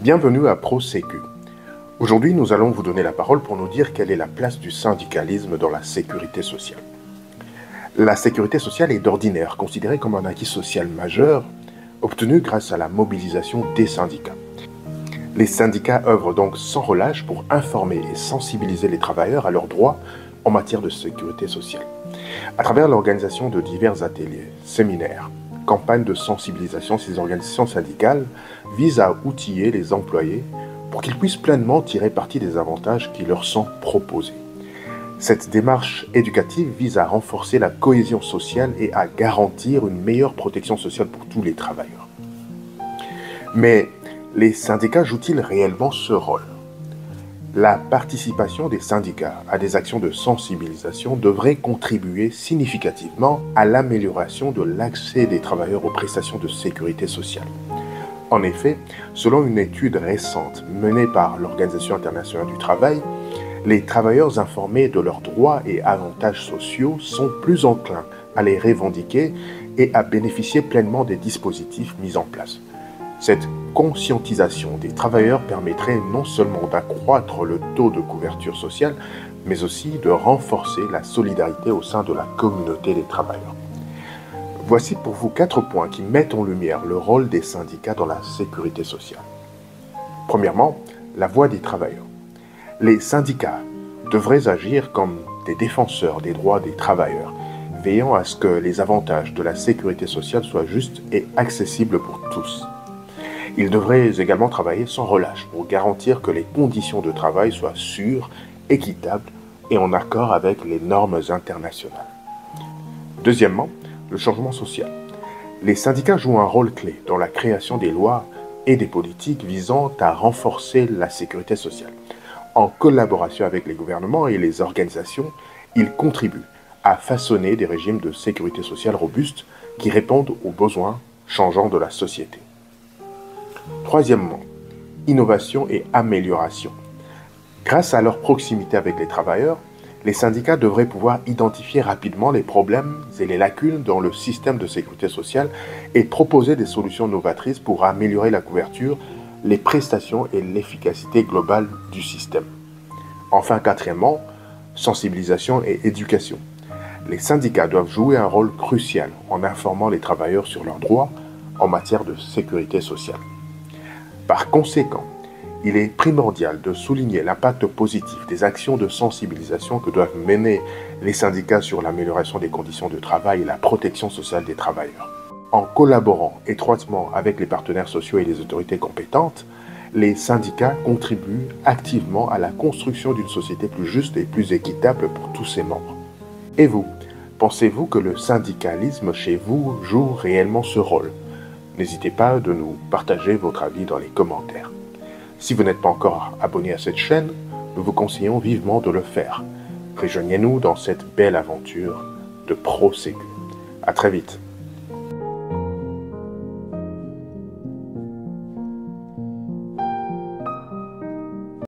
Bienvenue à ProSécu. Aujourd'hui, nous allons vous donner la parole pour nous dire quelle est la place du syndicalisme dans la sécurité sociale. La sécurité sociale est d'ordinaire considérée comme un acquis social majeur obtenu grâce à la mobilisation des syndicats. Les syndicats œuvrent donc sans relâche pour informer et sensibiliser les travailleurs à leurs droits en matière de sécurité sociale. À travers l'organisation de divers ateliers, séminaires, campagnes de sensibilisation, ces organisations syndicales visent à outiller les employés pour qu'ils puissent pleinement tirer parti des avantages qui leur sont proposés. Cette démarche éducative vise à renforcer la cohésion sociale et à garantir une meilleure protection sociale pour tous les travailleurs. Mais les syndicats jouent-ils réellement ce rôle ? La participation des syndicats à des actions de sensibilisation devrait contribuer significativement à l'amélioration de l'accès des travailleurs aux prestations de sécurité sociale. En effet, selon une étude récente menée par l'Organisation internationale du travail, les travailleurs informés de leurs droits et avantages sociaux sont plus enclins à les revendiquer et à bénéficier pleinement des dispositifs mis en place. Cette conscientisation des travailleurs permettrait non seulement d'accroître le taux de couverture sociale, mais aussi de renforcer la solidarité au sein de la communauté des travailleurs. Voici pour vous 4 points qui mettent en lumière le rôle des syndicats dans la sécurité sociale. Premièrement, la voix des travailleurs. Les syndicats devraient agir comme des défenseurs des droits des travailleurs, veillant à ce que les avantages de la sécurité sociale soient justes et accessibles pour tous. Ils devraient également travailler sans relâche pour garantir que les conditions de travail soient sûres, équitables et en accord avec les normes internationales. Deuxièmement, le changement social. Les syndicats jouent un rôle clé dans la création des lois et des politiques visant à renforcer la sécurité sociale. En collaboration avec les gouvernements et les organisations, ils contribuent à façonner des régimes de sécurité sociale robustes qui répondent aux besoins changeants de la société. Troisièmement, innovation et amélioration. Grâce à leur proximité avec les travailleurs, les syndicats devraient pouvoir identifier rapidement les problèmes et les lacunes dans le système de sécurité sociale et proposer des solutions novatrices pour améliorer la couverture, les prestations et l'efficacité globale du système. Enfin, quatrièmement, sensibilisation et éducation. Les syndicats doivent jouer un rôle crucial en informant les travailleurs sur leurs droits en matière de sécurité sociale. Par conséquent, il est primordial de souligner l'impact positif des actions de sensibilisation que doivent mener les syndicats sur l'amélioration des conditions de travail et la protection sociale des travailleurs. En collaborant étroitement avec les partenaires sociaux et les autorités compétentes, les syndicats contribuent activement à la construction d'une société plus juste et plus équitable pour tous ses membres. Et vous, pensez-vous que le syndicalisme chez vous joue réellement ce rôle ? N'hésitez pas de nous partager votre avis dans les commentaires. Si vous n'êtes pas encore abonné à cette chaîne, nous vous conseillons vivement de le faire. Rejoignez-nous dans cette belle aventure de ProSécu. À très vite.